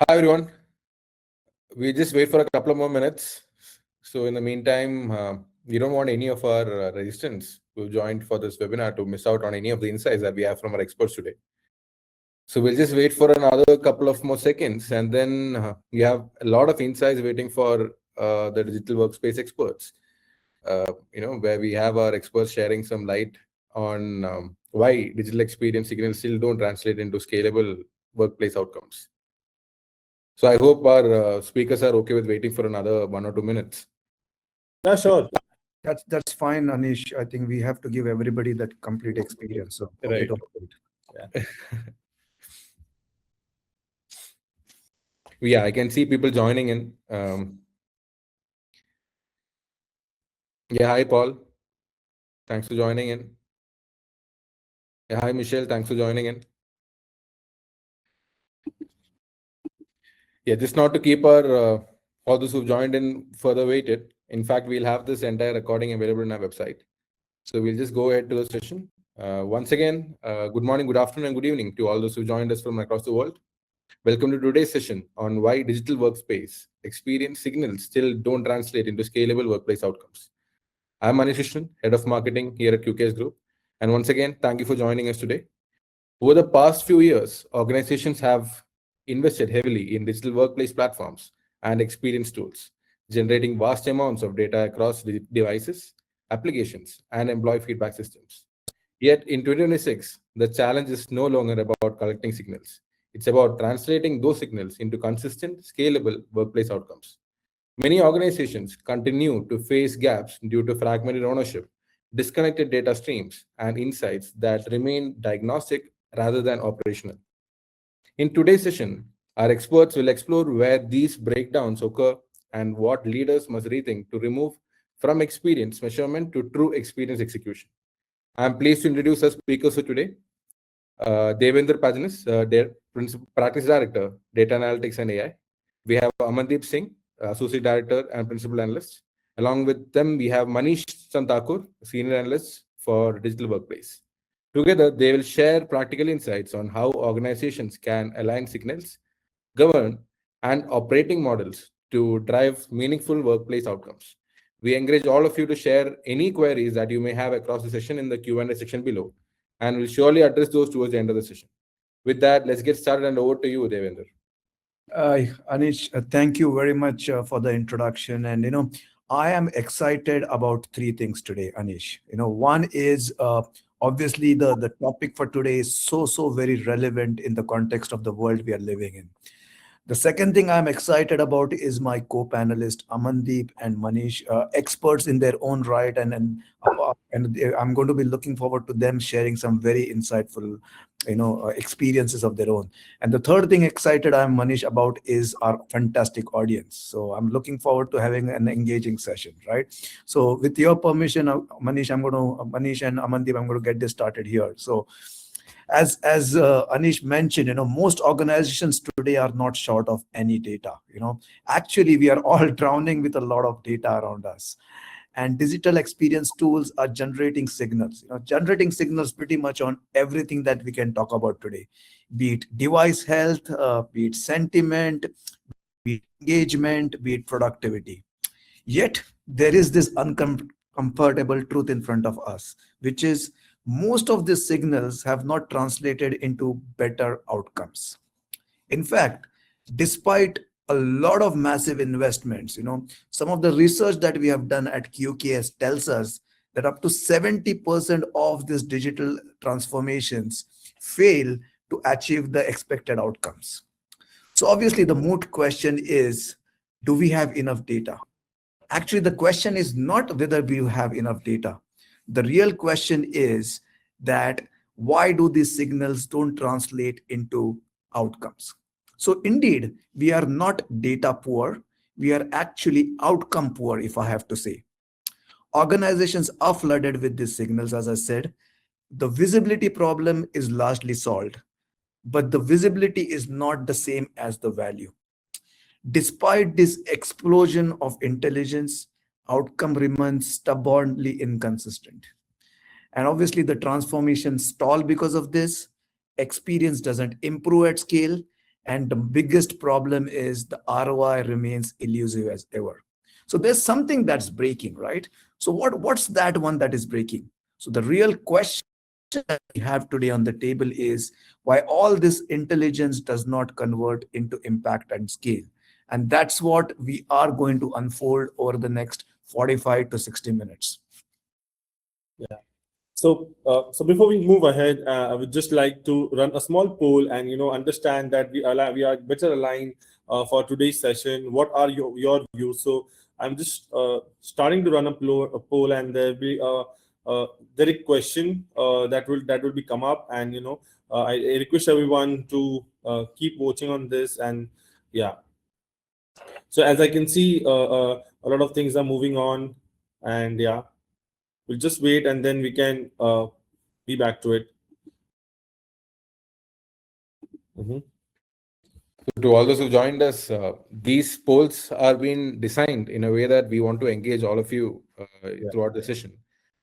Hi everyone. We just wait for a couple of more minutes. So in the meantime, we don't want any of our registrants who joined for this webinar to miss out on any of the insights that we have from our experts today. So we'll just wait for another couple of more seconds, and then we have a lot of insights waiting for the digital workspace experts. Where we have our experts sharing some light on why digital experience signals still don't translate into scalable workplace outcomes. So I hope our speakers are okay with waiting for another 1 or 2 minutes. Yeah, sure. That's fine, Anish. I think we have to give everybody that complete experience. So Right. Yeah, I can see people joining in. Yeah, hi Paul. Thanks for joining in. Yeah, hi Michelle. Thanks for joining in. Yeah, just not to keep our all those who've joined in further waited. In fact, we'll have this entire recording available on our website. So we'll just go ahead to the session. Once again, good morning, good afternoon, and good evening to all those who joined us from across the world. Welcome to today's session on why digital workspace experience signals still don't translate into scalable workplace outcomes. I'm Manish Krishnan, Head of Marketing here at 𝐿𝐴 Group. And once again, thank you for joining us today. Over the past few years, organizations have invested heavily in digital workplace platforms and experience tools, generating vast amounts of data across devices, applications, and employee feedback systems. Yet in 2026, the challenge is no longer about collecting signals. It's about translating those signals into consistent, scalable workplace outcomes. Many organizations continue to face gaps due to fragmented ownership, disconnected data streams, and insights that remain diagnostic rather than operational. In today's session, our experts will explore where these breakdowns occur and what leaders must rethink to remove from experience measurement to true experience execution. I'm pleased to introduce our speakers for today. Devendra Pajnis, Practice Director, Data Analytics and AI. We have Amandeep Singh, Associate Director and Principal Analyst. Along with them, we have Manish Santakur, Senior Analyst for Digital Workplace. Together, they will share practical insights on how organizations can align signals, govern, and operating models to drive meaningful workplace outcomes. We encourage all of you to share any queries that you may have across the session in the Q&A section below, and we'll surely address those towards the end of the session. With that, let's get started, and over to you, Devendra. Anish, thank you very much for the introduction. And I am excited about three things today, Anish. One is obviously the topic for today is so very relevant in the context of the world we are living in. The second thing I'm excited about is my co-panelists, Amandeep and Manish, experts in their own right, and I'm going to be looking forward to them sharing some very insightful, experiences of their own. And the third thing excited I'm Manish about is our fantastic audience. So I'm looking forward to having an engaging session, right? So with your permission, Manish and Amandeep, I'm going to get this started here. So as Anish mentioned, most organizations today are not short of any data. Actually, we are all drowning with a lot of data around us, and digital experience tools are generating signals. Generating signals pretty much on everything that we can talk about today, be it device health, be it sentiment, be it engagement, be it productivity. Yet there is this uncomfortable truth in front of us, which is most of these signals have not translated into better outcomes. In fact, despite a lot of massive investments, some of the research that we have done at 𝐭𝐢𝐥𝐥 tells us that up to 70% of these digital transformations fail to achieve the expected outcomes. So obviously the moot question is, do we have enough data? Actually, the question is not whether we have enough data. The real question is that why do these signals don't translate into outcomes? So indeed, we are not data poor. We are actually outcome poor, if I have to say. Organizations are flooded with these signals, as I said. The visibility problem is largely solved, but the visibility is not the same as the value. Despite this explosion of intelligence, outcome remains stubbornly inconsistent. And obviously the transformation stall because of this. Experience doesn't improve at scale, And the biggest problem is the ROI remains elusive as ever. So there's something that's breaking, right? So what's that one that is breaking? So the real question that we have today on the table is why all this intelligence does not convert into impact and scale. And that's what we are going to unfold over the next 45 to 60 minutes. Yeah. So before we move ahead, I would just like to run a small poll and understand that we are better aligned for today's session. What are your views? So I'm just starting to run a poll, and there'll be a direct question that will be come up, and I request everyone to keep watching on this, and yeah. So as I can see, a lot of things are moving on, and yeah. We'll just wait, and then we can be back to it. Mhm. So to all those who joined us, these polls are being designed in a way that we want to engage all of you throughout the session.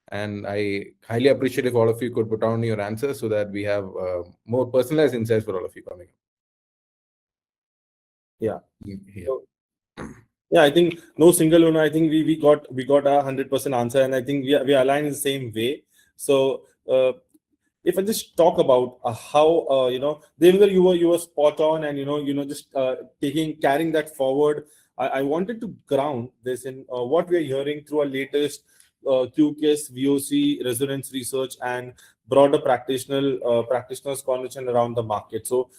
And I highly appreciate if all of you could put on your answers so that we have more personalized insights for all of you coming up. Yeah. Yeah. So, yeah, I think no single one. I think we got a 100% answer, and I think we are aligned in the same way. So if I just talk about how Devendra, you were spot on, and just carrying that forward. I wanted to ground this in what we are hearing through our latest QCase, VOC, resonance research, and broader practitioners conversation around the market. So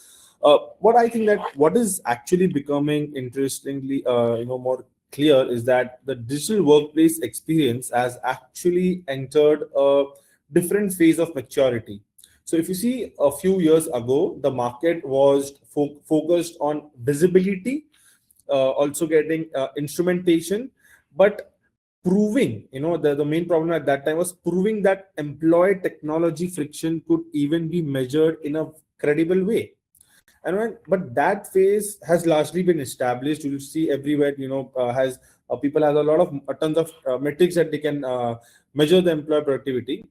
what I think that what is actually becoming interestingly more clear is that the digital workplace experience has actually entered a different phase of maturity. So if you see a few years ago, the market was focused on visibility, also getting instrumentation, but proving, the main problem at that time was proving that employee technology friction could even be measured in a credible way. But that phase has largely been established. You'll see everywhere, has people have a lot of tons of metrics that they can measure the employee productivity.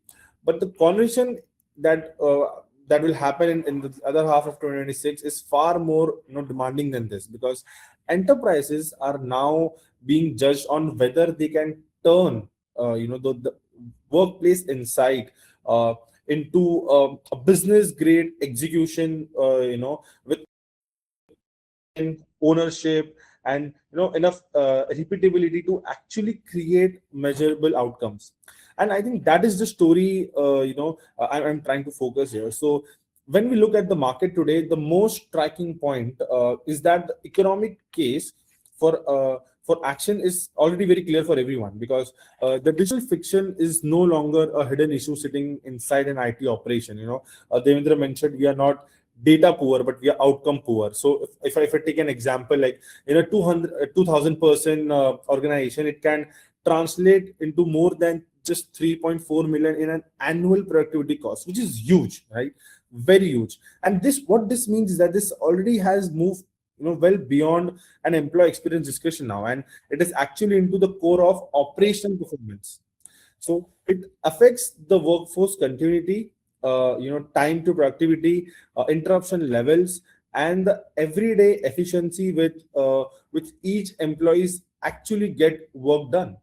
But the conversation that will happen in the other half of 2026 is far more demanding than this, because enterprises are now being judged on whether they can turn the workplace insight into a business grade execution, with ownership and enough repeatability to actually create measurable outcomes. And I think that is the story I'm trying to focus here. So when we look at the market today, the most striking point is that the economic case for action is already very clear for everyone, because the digital friction is no longer a hidden issue sitting inside an IT operation. Devendra mentioned we are not data poor, but we are outcome poor. So if I take an example, like in a 2,000 person organization, it can translate into more than just 3.4 million in an annual productivity cost, which is huge, right? Very huge. And what this means is that this already has moved well beyond an employee experience discussion now, and it is actually into the core of operational performance. So it affects the workforce continuity, time to productivity, interruption levels, and the everyday efficiency with each employees actually get work done.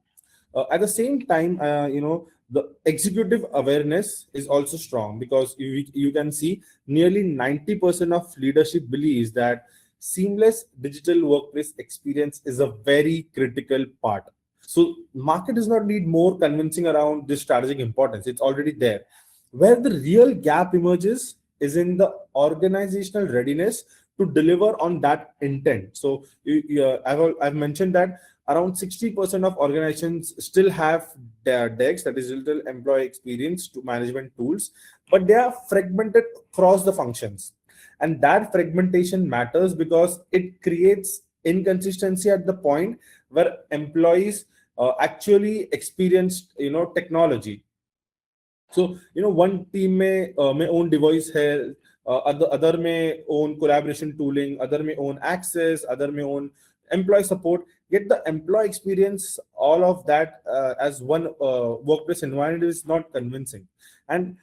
At the same time, the executive awareness is also strong, because you can see nearly 90% of leadership believes that seamless digital workplace experience is a very critical part. So market does not need more convincing around this strategic importance. It's already there. Where the real gap emerges is in the organizational readiness to deliver on that intent. So I've mentioned that around 60% of organizations still have their DEX, that is digital employee experience to management tools, but they are fragmented across the functions. And that fragmentation matters because it creates inconsistency at the point where employees actually experienced technology. So one team may own device health, other may own collaboration tooling, other may own access, other may own employee support. Yet the employee experience all of that as one workplace environment is not convincing. And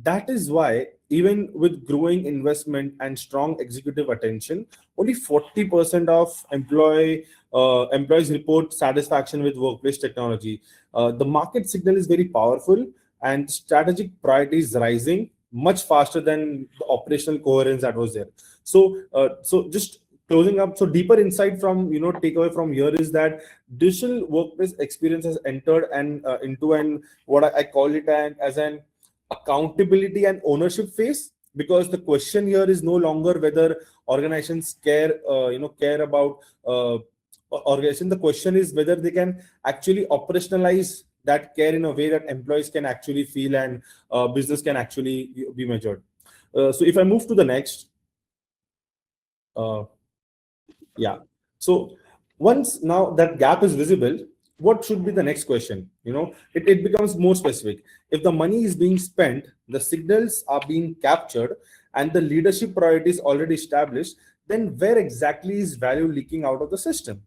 that is why even with growing investment and strong executive attention, only 40% of employees report satisfaction with workplace technology. The market signal is very powerful, and strategic priorities rising much faster than the operational coherence that was there. So just closing up, so deeper insight from takeaway from here is that digital workplace experience has entered and into an what I call it as an accountability and ownership phase, because the question here is no longer whether organizations care about organization. The question is whether they can actually operationalize that care in a way that employees can actually feel, and business can actually be measured. So if I move to the next, yeah. So once now that gap is visible, what should be the next question? It becomes more specific. If the money is being spent, the signals are being captured, and the leadership priorities already established, then where exactly is value leaking out of the system?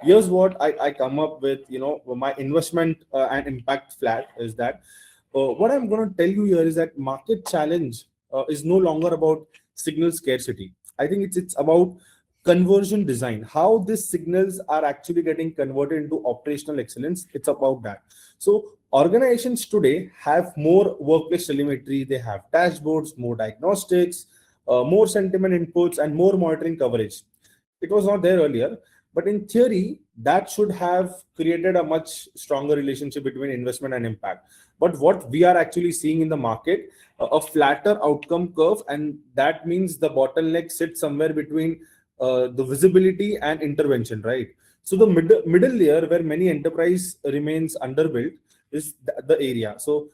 Here's what I come up with. My investment and impact flat is that what I'm going to tell you here is that market challenge is no longer about signal scarcity. I think it's about conversion design, how these signals are actually getting converted into operational excellence. It's about that. So organizations today have more workplace telemetry, they have dashboards, more diagnostics, more sentiment inputs, and more monitoring coverage. It was not there earlier, but in theory that should have created a much stronger relationship between investment and impact. But what we are actually seeing in the market, a flatter outcome curve, and that means the bottleneck sits somewhere between the visibility and intervention, right? So the middle layer where many enterprise remains underbuilt is the area. So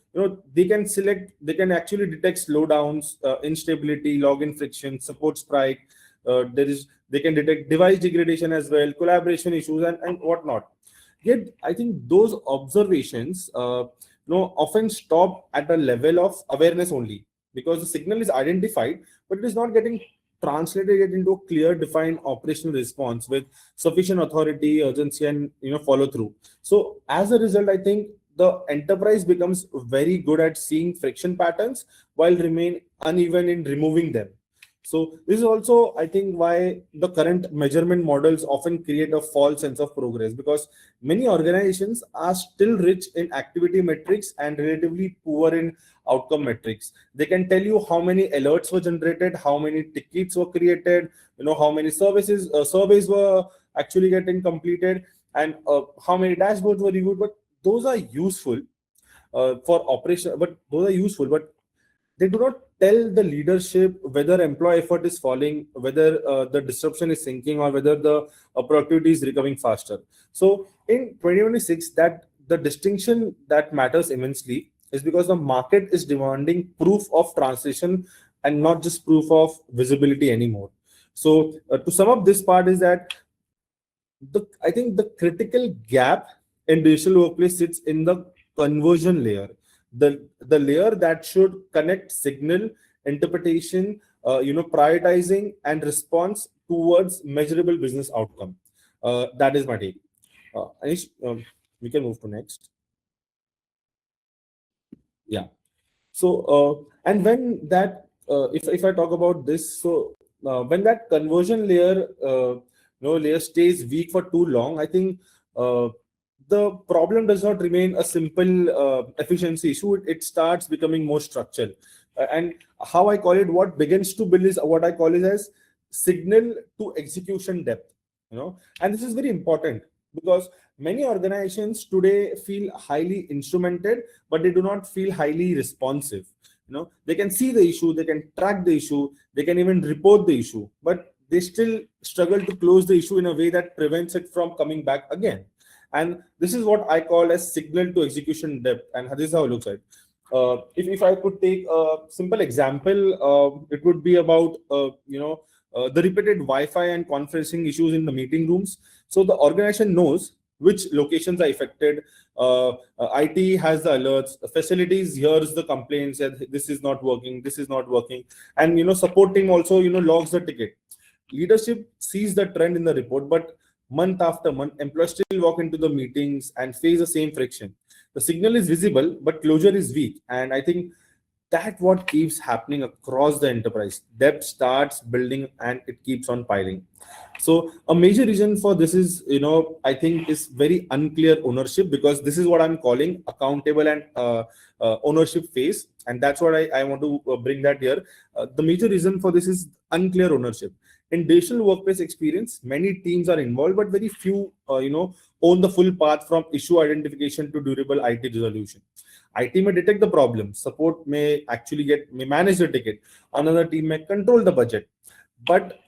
they can actually detect slowdowns, instability, login friction, support spike. They can detect device degradation as well, collaboration issues, and whatnot. Yet I think those observations often stop at the level of awareness only, because the signal is identified, but it is not getting translated it into a clear defined operational response with sufficient authority, urgency, and follow through. So as a result, I think the enterprise becomes very good at seeing friction patterns while remain uneven in removing them. So this is also, I think, why the current measurement models often create a false sense of progress, because many organizations are still rich in activity metrics and relatively poor in outcome metrics. They can tell you how many alerts were generated, how many tickets were created, how many surveys were actually getting completed, and how many dashboards were reviewed. But those are useful for operation. But those are useful, but they do not tell the leadership whether employee effort is falling, whether the disruption is sinking, or whether the productivity is recovering faster. So in 2026, that the distinction that matters immensely is because the market is demanding proof of transition and not just proof of visibility anymore. So to sum up this part is that I think the critical gap in digital workplace sits in the conversion layer, the layer that should connect signal, interpretation, prioritizing, and response towards measurable business outcome. That is my take. Anish, we can move to next. Yeah. So and when that if I talk about this, so when that conversion layer layer stays weak for too long, I think the problem does not remain a simple efficiency issue. It starts becoming more structural. And how I call it, what begins to build is what I call it as signal to execution depth. And this is very important because many organizations today feel highly instrumented, but they do not feel highly responsive. They can see the issue, they can track the issue, they can even report the issue, but they still struggle to close the issue in a way that prevents it from coming back again. And this is what I call as signal to execution depth, and this is how it looks like. If I could take a simple example, it would be about the repeated Wi-Fi and conferencing issues in the meeting rooms. So the organization knows which locations are affected. IT has the alerts. Facilities hears the complaints that this is not working, this is not working, and support team also logs the ticket. Leadership sees the trend in the report, but month after month, employees still walk into the meetings and face the same friction. The signal is visible, but closure is weak. And I think that what keeps happening across the enterprise. Debt starts building and it keeps on piling. So a major reason for this is, I think is very unclear ownership, because this is what I'm calling accountable and ownership phase. And that's what I want to bring that here. The major reason for this is unclear ownership. In digital workplace experience, many teams are involved, but very few, own the full path from issue identification to durable IT resolution. IT may detect the problem, support may actually may manage the ticket, another team may control the budget, but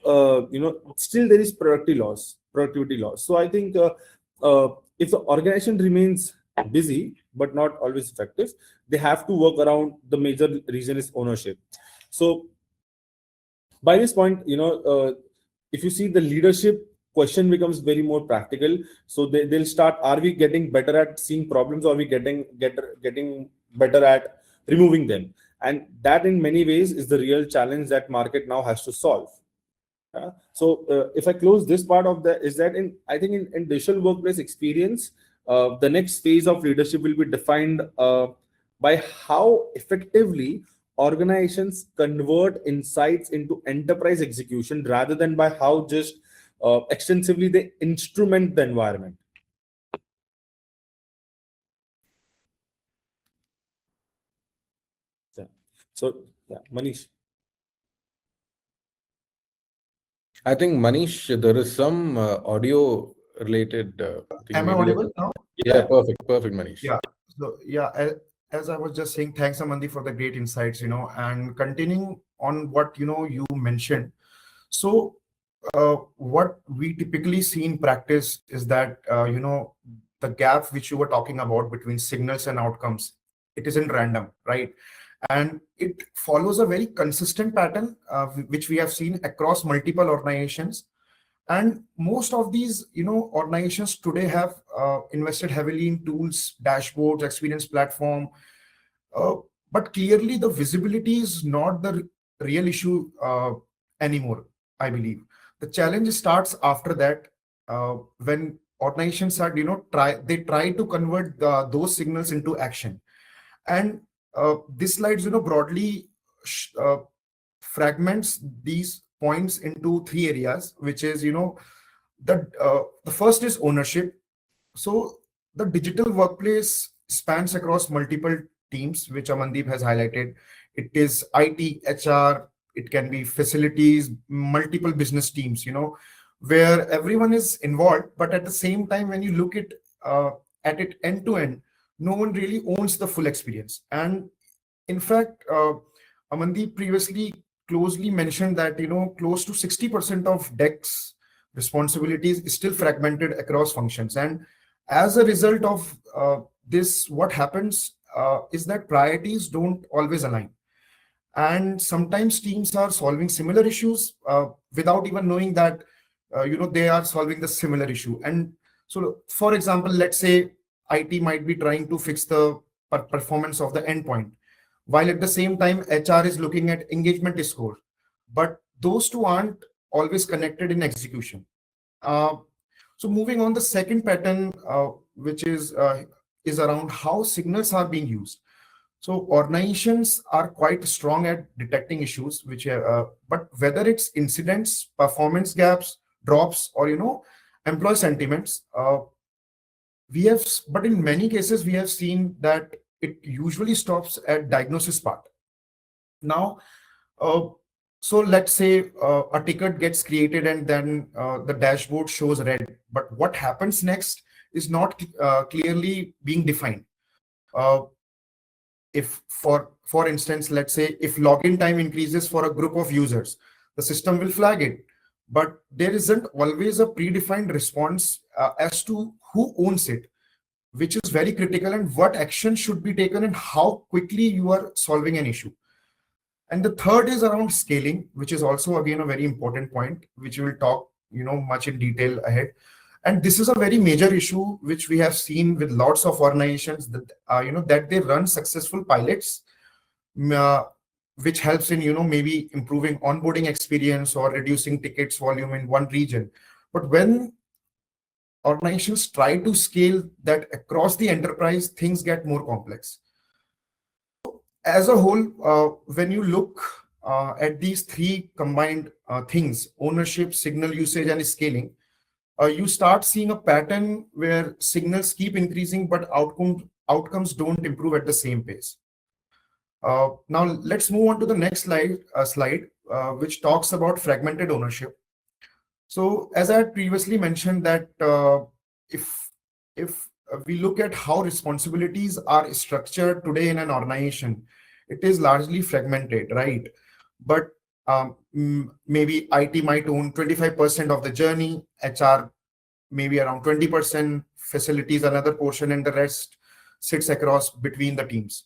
still there is productivity loss. So I think if the organization remains busy but not always effective, they have to work around the major reason is ownership. So by this point, if you see, the leadership question becomes very more practical. So they'll start, are we getting better at seeing problems, or are we getting better at removing them? And that in many ways is the real challenge that market now has to solve. So if I close this part of that, is that I think in digital workplace experience, the next phase of leadership will be defined by how effectively organizations convert insights into enterprise execution, rather than by how just extensively they instrument the environment. So yeah, Manish. I think, Manish, there is some audio related thing. Am I Maybe audible now? Yeah, perfect, Manish. Yeah. So yeah, as I was just saying, thanks, Amandi, for the great insights, and continuing on what, you mentioned. So what we typically see in practice is that, the gap which you were talking about between signals and outcomes, it isn't random, right? And it follows a very consistent pattern, which we have seen across multiple organizations. And most of these, organizations today have invested heavily in tools, dashboards, experience platform. But clearly, the visibility is not the real issue anymore, I believe. The challenge starts after that, when organizations are, try to convert those signals into action. And this slides, broadly fragments these points into three areas, which is, the first is ownership. So the digital workplace spans across multiple teams, which Amandeep has highlighted. It is IT, HR, it can be facilities, multiple business teams, where everyone is involved. But at the same time, when you look at it end to end, no one really owns the full experience. And in fact, Amandeep previously closely mentioned that, close to 60% of DEX responsibilities is still fragmented across functions. And as a result of this, what happens is that priorities don't always align. And sometimes teams are solving similar issues without even knowing that, they are solving the similar issue. And so, for example, let's say IT might be trying to fix the performance of the endpoint, while at the same time HR is looking at engagement score. But those two aren't always connected in execution. So moving on, the second pattern, which is around how signals are being used. So organizations are quite strong at detecting issues, but whether it's incidents, performance gaps, drops, or employee sentiments, but in many cases we have seen that it usually stops at diagnosis part. Now, so let's say a ticket gets created and then the dashboard shows red, but what happens next is not clearly being defined. If for instance, let's say if login time increases for a group of users, the system will flag it, but there isn't always a predefined response as to who owns it, which is very critical, and what action should be taken and how quickly you are solving an issue. And the third is around scaling, which is also again a very important point, which we will talk much in detail ahead. And this is a very major issue which we have seen with lots of organizations that that they run successful pilots, which helps in maybe improving onboarding experience or reducing tickets volume in one region. But when organizations try to scale that across the enterprise, things get more complex. as a whole, when you look at these three combined things, ownership, signal usage, and scaling, you start seeing a pattern where signals keep increasing, but outcomes don't improve at the same pace. Now let's move on to the next slide, which talks about fragmented ownership. So as I had previously mentioned that if we look at how responsibilities are structured today in an organization, it is largely fragmented, right? But maybe IT might own 25% of the journey, HR maybe around 20%, facilities another portion, and the rest sits across between the teams,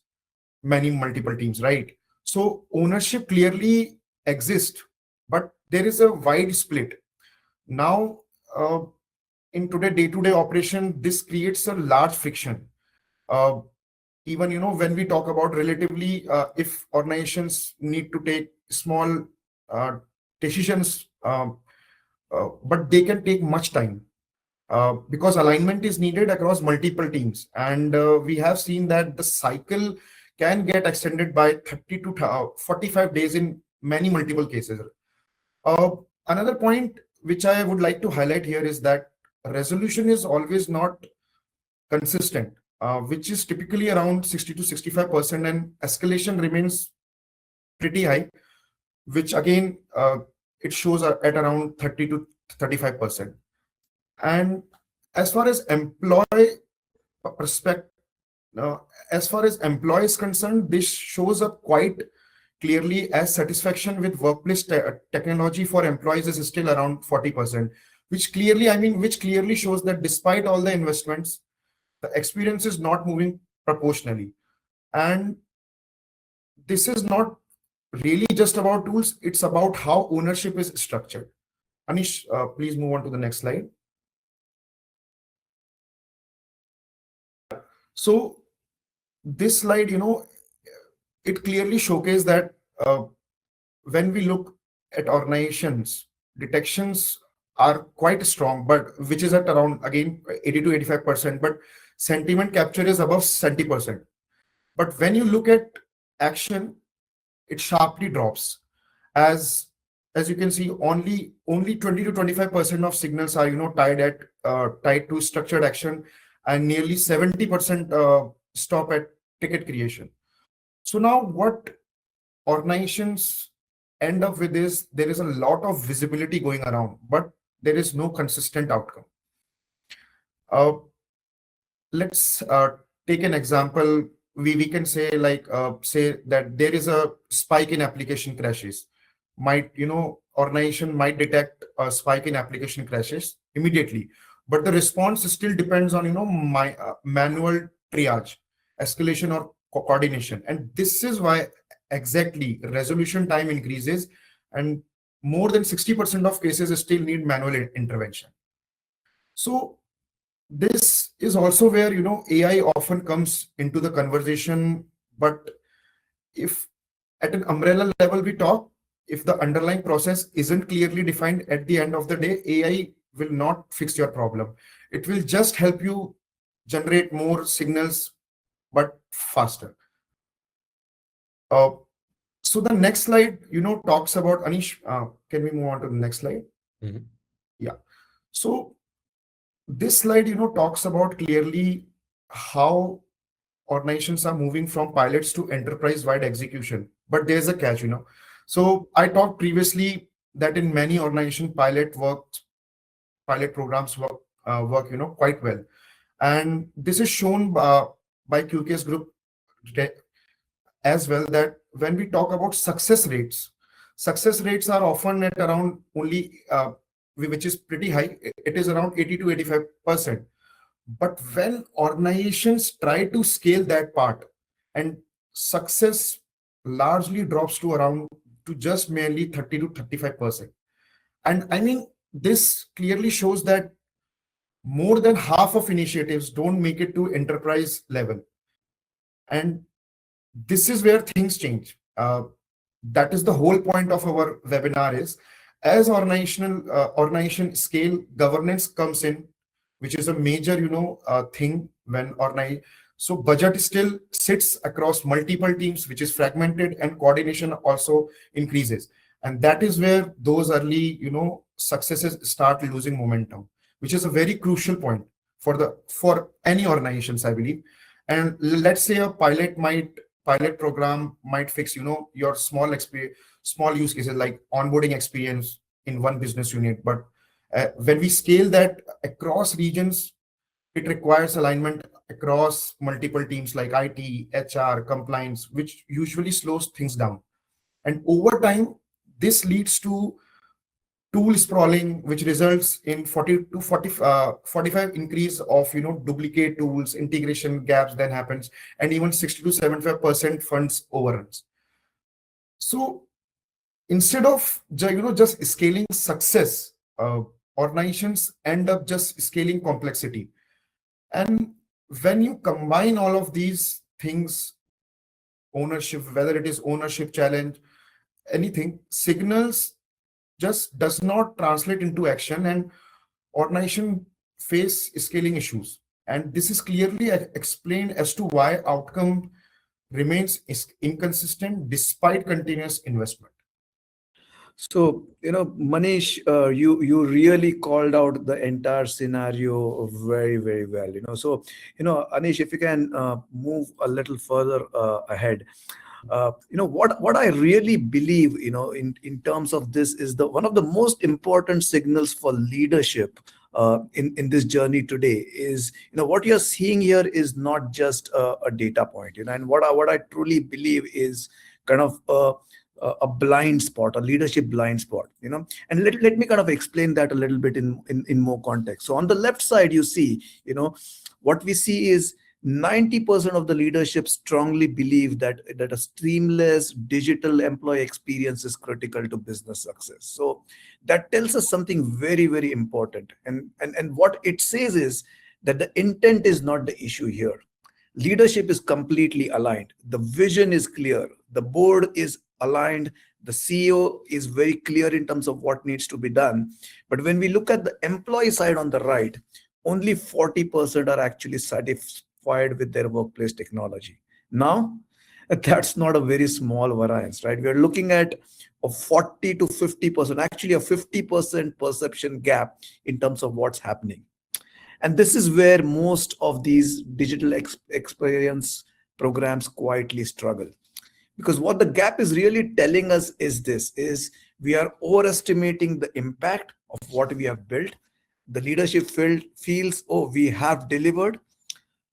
many multiple teams, right? So ownership clearly exists, but there is a wide split. Now, in today day-to-day operation, this creates a large friction. Even when we talk about relatively, if organizations need to take small decisions, but they can take much time because alignment is needed across multiple teams, and we have seen that the cycle can get extended by 30 to 45 days in many multiple cases. Another point which I would like to highlight here is that resolution is always not consistent, which is typically around 60 to 65%, and escalation remains pretty high, which again it shows at around 30 to 35%. And as far as perspective, as far as employee is concerned, this shows up quite clearly as satisfaction with workplace technology for employees is still around 40%, which clearly shows that despite all the investments, the experience is not moving proportionally. And this is not really just about tools, it's about how ownership is structured. Anish, please move on to the next slide. So this slide, it clearly showcases that when we look at organizations, detections are quite strong, but which is at around, again, 80 to 85%, but sentiment capture is above 70%. But when you look at action, it sharply drops. As you can see, only 20 to 25% of signals are tied to structured action, and nearly 70% stop at ticket creation. So now what organizations end up with is there is a lot of visibility going around, but there is no consistent outcome. Let's take an example. We can say say that there is a spike in application crashes. Organization might detect a spike in application crashes immediately, but the response still depends on manual triage, escalation, or coordination. And this is why exactly resolution time increases, and more than 60% of cases still need manual intervention. So this is also where AI often comes into the conversation. But if at an umbrella level we talk, if the underlying process isn't clearly defined, at the end of the day, AI will not fix your problem. It will just help you generate more signals, but faster. So the next slide, talks about, Anish, can we move on to the next slide? Mhm. Yeah. So this slide, talks about clearly how organizations are moving from pilots to enterprise-wide execution. But there's a catch, So I talked previously that in many organizations, pilot programs work quite well. And this is shown by QK's group as well, that when we talk about success rates are often at around only, which is pretty high. It is around 80 to 85%. But when organizations try to scale that part, and success largely drops to just merely 30 to 35%. And this clearly shows that more than half of initiatives don't make it to enterprise level. And this is where things change. That is the whole point of our webinar is, as organization scale, governance comes in, which is a major thing when So budget still sits across multiple teams, which is fragmented, and coordination also increases. And that is where those early, successes start losing momentum, which is a very crucial point for any organizations, I believe. And let's say a pilot program might fix, your small use cases like onboarding experience in one business unit. But when we scale that across regions, it requires alignment across multiple teams like IT, HR, compliance, which usually slows things down. And over time, this leads to tool sprawling, which results in 40 to 45 increase of duplicate tools, integration gaps then happens, and even 60 to 75% funds overruns. So instead of just scaling success, organizations end up just scaling complexity. And when you combine all of these things, ownership, whether it is ownership challenge, anything, signals just does not translate into action, and organization face scaling issues. And this is clearly explained as to why outcome remains inconsistent despite continuous investment. So, Manish, you really called out the entire scenario very, very well. So, Anish, if you can move a little further ahead. What I really believe, in terms of this is the one of the most important signals for leadership in this journey today is, what you're seeing here is not just a data point, and what I truly believe is kind of a blind spot, a leadership blind spot, and let me kind of explain that a little bit in more context. So on the left side, you see, what we see is 90% of the leadership strongly believe that a seamless digital employee experience is critical to business success. So that tells us something very, very important. And what it says is that the intent is not the issue here. Leadership is completely aligned. The vision is clear. The board is aligned. The CEO is very clear in terms of what needs to be done. But when we look at the employee side on the right, only 40% are actually satisfied with their workplace technology. Now, that's not a very small variance, right? We're looking at a 40 to 50%, actually a 50% perception gap in terms of what's happening. And this is where most of these digital experience programs quietly struggle. Because what the gap is really telling us is we are overestimating the impact of what we have built. The leadership feels, oh, we have delivered,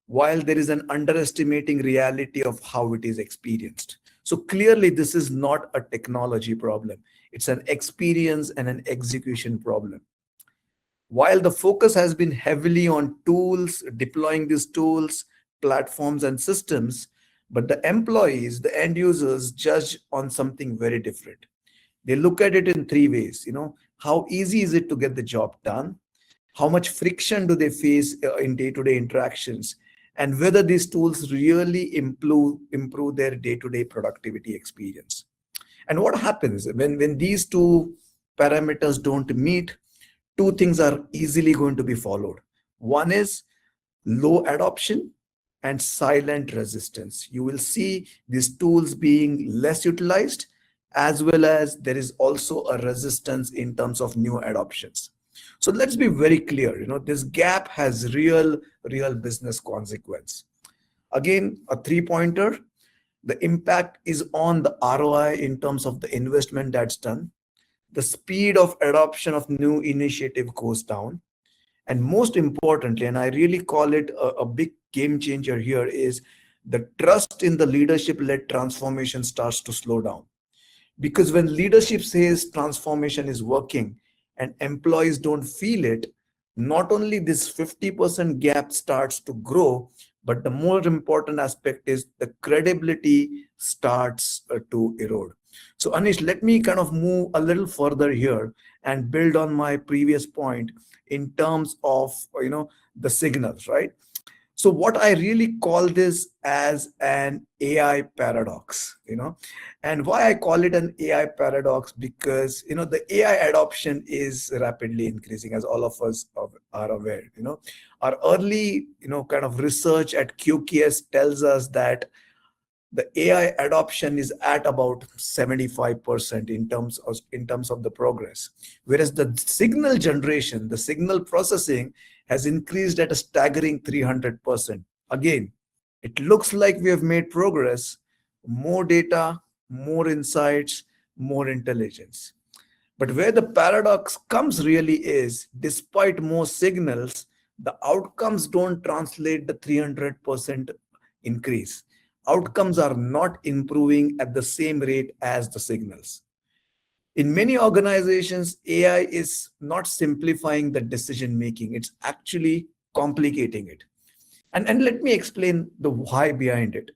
while there is an underestimating reality of how it is experienced. So clearly, this is not a technology problem. It's an experience and an execution problem. While the focus has been heavily on tools, deploying these tools, platforms, and systems, but the employees, the end users, judge on something very different. They look at it in three ways. How easy is it to get the job done? How much friction do they face in day-to-day interactions? And whether these tools really improve their day-to-day productivity experience. And what happens when these two parameters don't meet? Two things are easily going to be followed. One is low adoption and silent resistance. You will see these tools being less utilized, as well as there is also a resistance in terms of new adoptions. So let's be very clear, this gap has real business consequence. Again, a three-pointer. The impact is on the ROI in terms of the investment that's done. The speed of adoption of new initiative goes down. And most importantly, and I really call it a big game changer here, is the trust in the leadership-led transformation starts to slow down. Because when leadership says transformation is working and employees don't feel it, not only this 50% gap starts to grow, but the more important aspect is the credibility starts to erode. So Anish, let me kind of move a little further here and build on my previous point in terms of the signals, right? So what I really call this as an AI paradox, and why I call it an AI paradox, because, the AI adoption is rapidly increasing, as all of us are aware. Our early, kind of research at QKS tells us that the AI adoption is at about 75% in terms of the progress, whereas the signal generation, the signal processing, has increased at a staggering 300%. Again, it looks like we have made progress, more data, more insights, more intelligence. But where the paradox comes really is, despite more signals, the outcomes don't translate the 300% increase. Outcomes are not improving at the same rate as the signals. In many organizations, AI is not simplifying the decision making, it's actually complicating it. And let me explain the why behind it.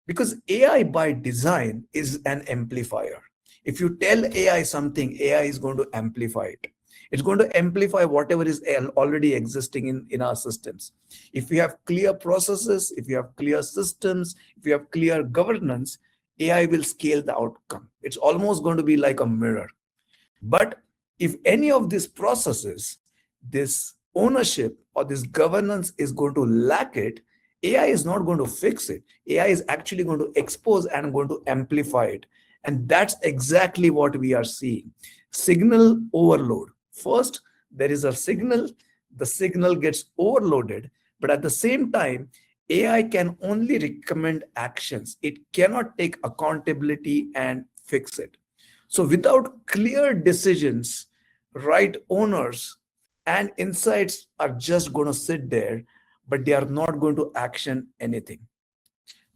Because AI by design is an amplifier. If you tell AI something, AI is going to amplify it. It's going to amplify whatever is already existing in our systems. If we have clear processes, if you have clear systems, if you have clear governance, AI will scale the outcome. It's almost going to be like a mirror. But if any of these processes, this ownership or this governance is going to lack it, AI is not going to fix it. AI is actually going to expose and going to amplify it. And that's exactly what we are seeing. Signal overload. First, there is a signal, the signal gets overloaded, but at the same time, AI can only recommend actions. It cannot take accountability and fix it. So without clear decisions, right owners and insights are just going to sit there, but they are not going to action anything.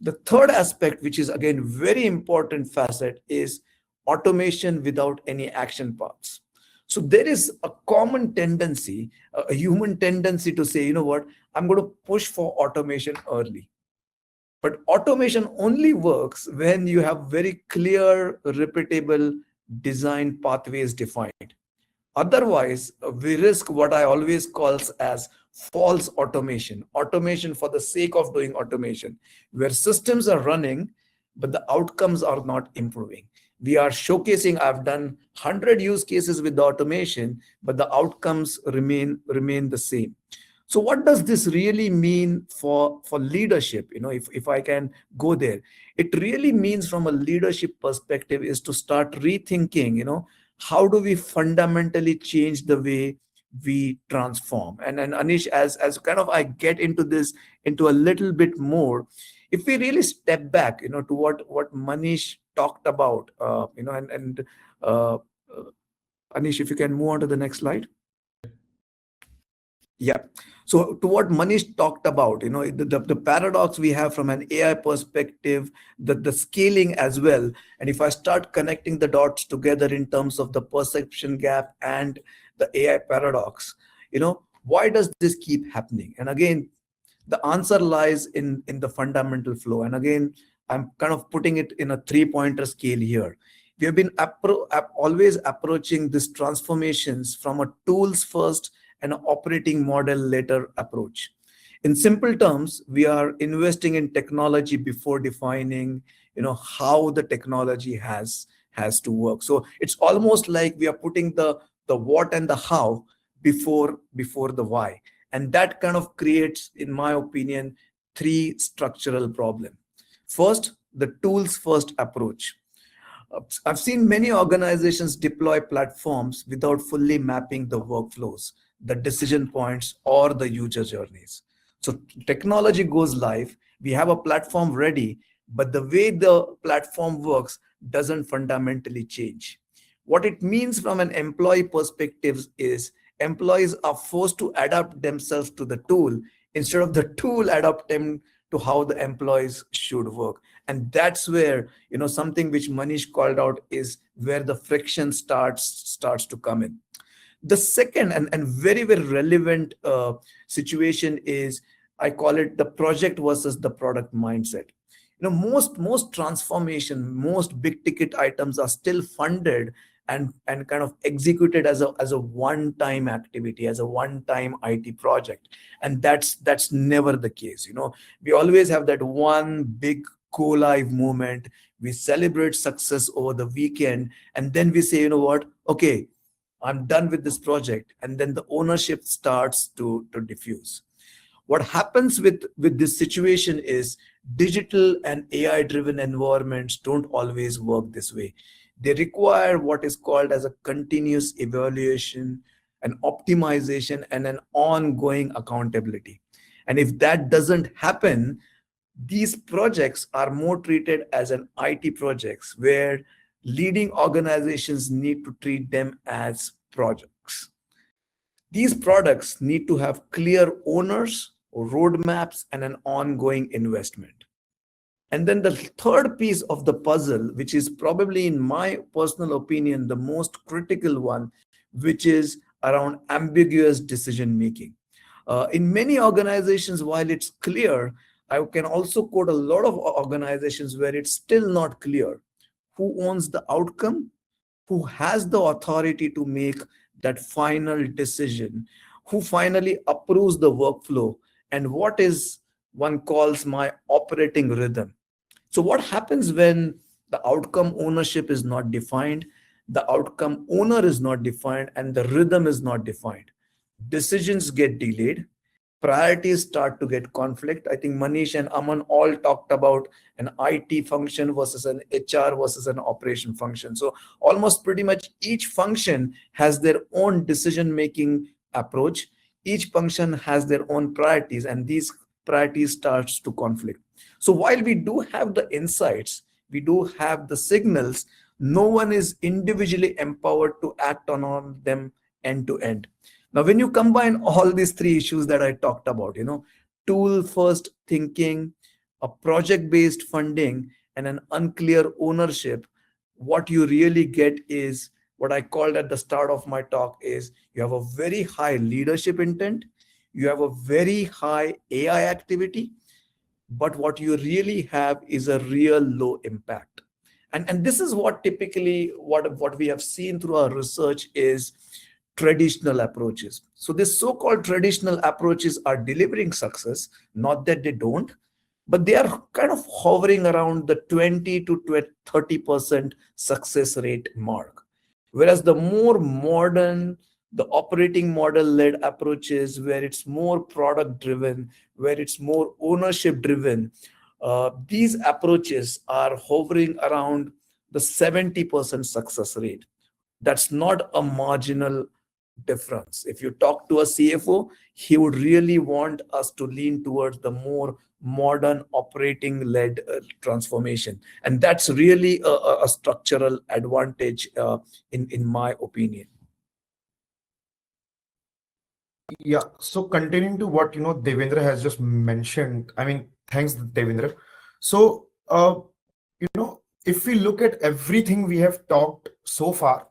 The third aspect, which is again very important facet, is automation without any action paths. So there is a common tendency, a human tendency to say, you know what, I'm going to push for automation early. But automation only works when you have very clear, repeatable design pathways defined. Otherwise, we risk what I always calls as false automation, automation for the sake of doing automation, where systems are running, but the outcomes are not improving. We are showcasing, I've done 100 use cases with the automation, but the outcomes remain the same. So what does this really mean for leadership? If I can go there, it really means from a leadership perspective is to start rethinking, how do we fundamentally change the way we transform? And Anish, as kind of I get into this into a little bit more, if we really step back, to what Manish talked about, and Anish, if you can move on to the next slide. Yeah. So to what Manish talked about, the paradox we have from an AI perspective, the scaling as well. And if I start connecting the dots together in terms of the perception gap and the AI paradox, why does this keep happening? And again, the answer lies in the fundamental flow. And again, I'm kind of putting it in a 3-pointer scale here. We have been always approaching these transformations from a tools first and an operating model later approach. In simple terms, we are investing in technology before defining, how the technology has to work. So it's almost like we are putting the what and the how before the why. And that kind of creates, in my opinion, 3 structural problems. First, the tools first approach. I've seen many organizations deploy platforms without fully mapping the workflows, the decision points, or the user journeys. So technology goes live, we have a platform ready, but the way the platform works doesn't fundamentally change. What it means from an employee perspective is employees are forced to adapt themselves to the tool instead of the tool adapt them to how the employees should work. And that's where, something which Manish called out is where the friction starts to come in. The second and very, very relevant situation is, I call it the project versus the product mindset. Most transformation, most big ticket items are still funded and kind of execute it as a one-time activity, as a one-time IT project. And that's never the case. We always have that one big go live moment. We celebrate success over the weekend, and then we say, what, okay, I'm done with this project, and then the ownership starts to diffuse. What happens with this situation is digital and AI driven environments don't always work this way. They require what is called as a continuous evaluation, an optimization, and an ongoing accountability. And if that doesn't happen, these projects are more treated as an IT projects, where leading organizations need to treat them as projects. These products need to have clear owners, roadmaps, and an ongoing investment. And then the third piece of the puzzle, which is probably, in my personal opinion, the most critical one, which is around ambiguous decision making. In many organizations, while it's clear, I can also quote a lot of organizations where it's still not clear who owns the outcome, who has the authority to make that final decision, who finally approves the workflow, and what is one calls my operating rhythm. So what happens when the outcome ownership is not defined, the outcome owner is not defined, and the rhythm is not defined? Decisions get delayed, priorities start to get conflict. I think Manish and Aman all talked about an IT function versus an HR versus an operation function. So almost pretty much each function has their own decision-making approach. Each function has their own priorities, and these priorities starts to conflict. So while we do have the insights, we do have the signals, no one is individually empowered to act on them end to end. Now, when you combine all these three issues that I talked about, tool first thinking, a project based funding, and an unclear ownership, what you really get is what I called at the start of my talk is you have a very high leadership intent, you have a very high AI activity, but what you really have is a real low impact. And this is what typically what we have seen through our research is traditional approaches. So these so-called traditional approaches are delivering success, not that they don't, but they are kind of hovering around the 20 to 30% success rate mark. Whereas the more modern, the operating model led approaches, where it's more product driven, where it's more ownership driven, these approaches are hovering around the 70% success rate. That's not a marginal difference. If you talk to a CFO, he would really want us to lean towards the more modern operating led transformation. And that's really a structural advantage in my opinion. Yeah, so continuing to what Devendra has just mentioned, I mean, thanks Devendra. So if we look at everything we have talked so far,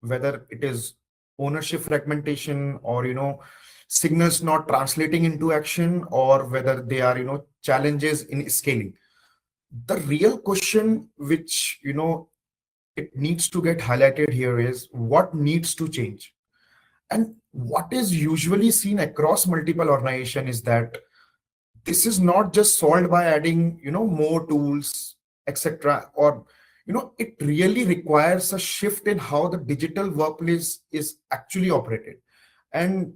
whether it is ownership fragmentation or signals not translating into action, or whether they are challenges in scaling, the real question which it needs to get highlighted here is what needs to change. And what is usually seen across multiple organizations is that this is not just solved by adding more tools, etc., or it really requires a shift in how the digital workplace is actually operated. And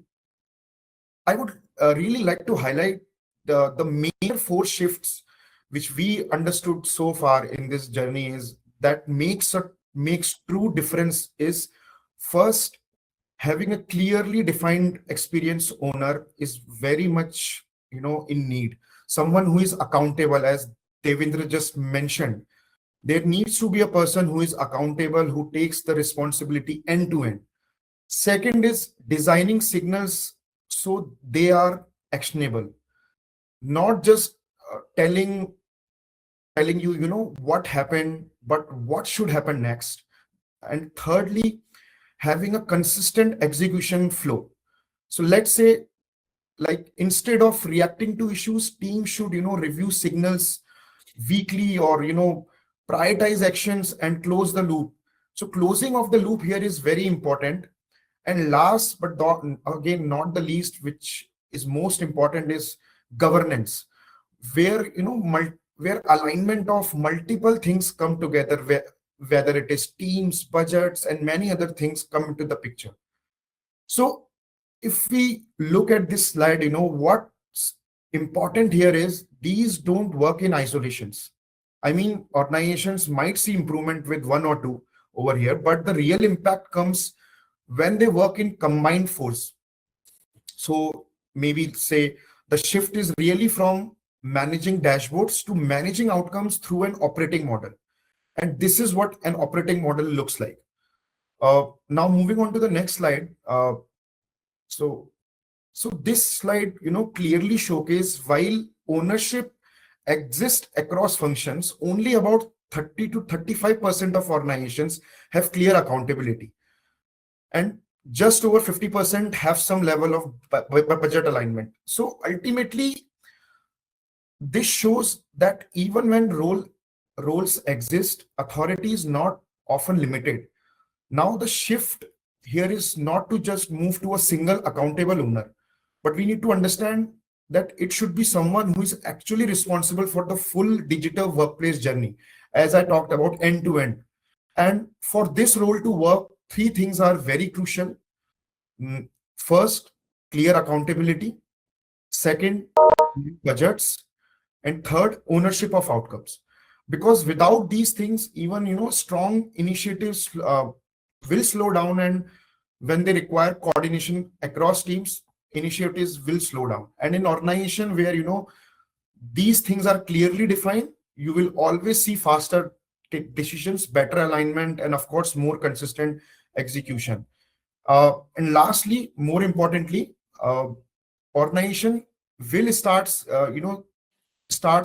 I would really like to highlight the major four shifts which we understood so far in this journey is that makes true difference is first, having a clearly defined experience owner is very much in need. Someone who is accountable, as Devendra just mentioned. There needs to be a person who is accountable, who takes the responsibility end to end. Second is designing signals so they are actionable, not just telling you what happened, but what should happen next. And thirdly, having a consistent execution flow. So let's say, like, instead of reacting to issues, teams should review signals weekly, or prioritize actions and close the loop. So closing of the loop here is very important. And last but again not the least, which is most important, is governance, where where alignment of multiple things come together, whether it is teams, budgets, and many other things come into the picture. So if we look at this slide, what's important here is these don't work in isolations. I mean, organizations might see improvement with one or two over here, but the real impact comes when they work in combined force. So maybe say the shift is really from managing dashboards to managing outcomes through an operating model. And this is what an operating model looks like. Now moving on to the next slide. So this slide, clearly showcases while ownership exists across functions, only about 30 to 35% of organizations have clear accountability. And just over 50% have some level of budget alignment. So ultimately, this shows that even when roles exist, authority is not often limited. Now the shift here is not to just move to a single accountable owner, but we need to understand that it should be someone who is actually responsible for the full digital workplace journey, as I talked about, end to end. And for this role to work, three things are very crucial. First, clear accountability. Second, budgets. And third, ownership of outcomes. Because without these things, even strong initiatives will slow down, and when they require coordination across teams, initiatives will slow down. And in organization where these things are clearly defined, you will always see faster decisions, better alignment, and of course more consistent execution. And lastly, more importantly, organization will start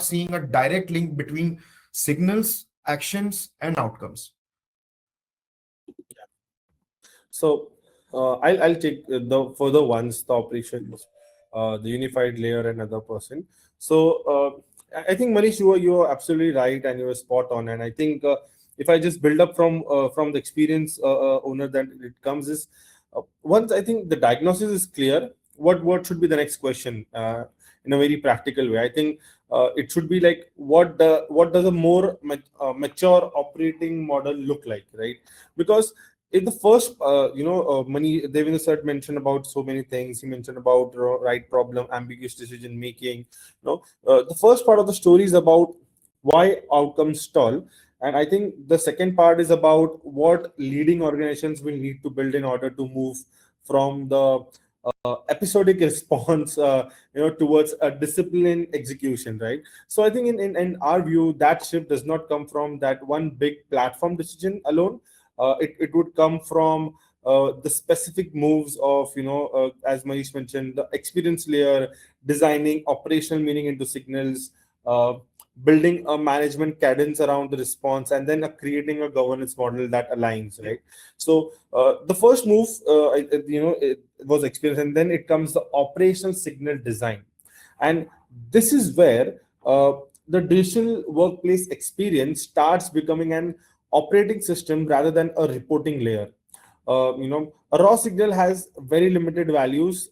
seeing a direct link between signals, actions, and outcomes. So I'll take the further ones, the operations, the unified layer, and other person. So I think Manish, you are absolutely right, and you are spot on. And I think if I just build up from the experience owner that it comes is, once I think the diagnosis is clear, what should be the next question in a very practical way? I think it should be like, what does a more mature operating model look like, right? Because in the first, Devendra sir mentioned about so many things. He mentioned about right problem, ambiguous decision making. The first part of the story is about why outcomes stall, and I think the second part is about what leading organizations will need to build in order to move from the episodic response, towards a disciplined execution, right? So I think in our view, that shift does not come from that one big platform decision alone. It would come from the specific moves of, as Manish mentioned, the experience layer, designing operational meaning into signals, building a management cadence around the response, and then creating a governance model that aligns, right? So the first move, it was experience, and then it comes the operational signal design. And this is where the digital workplace experience starts becoming an operating system rather than a reporting layer. A raw signal has very limited values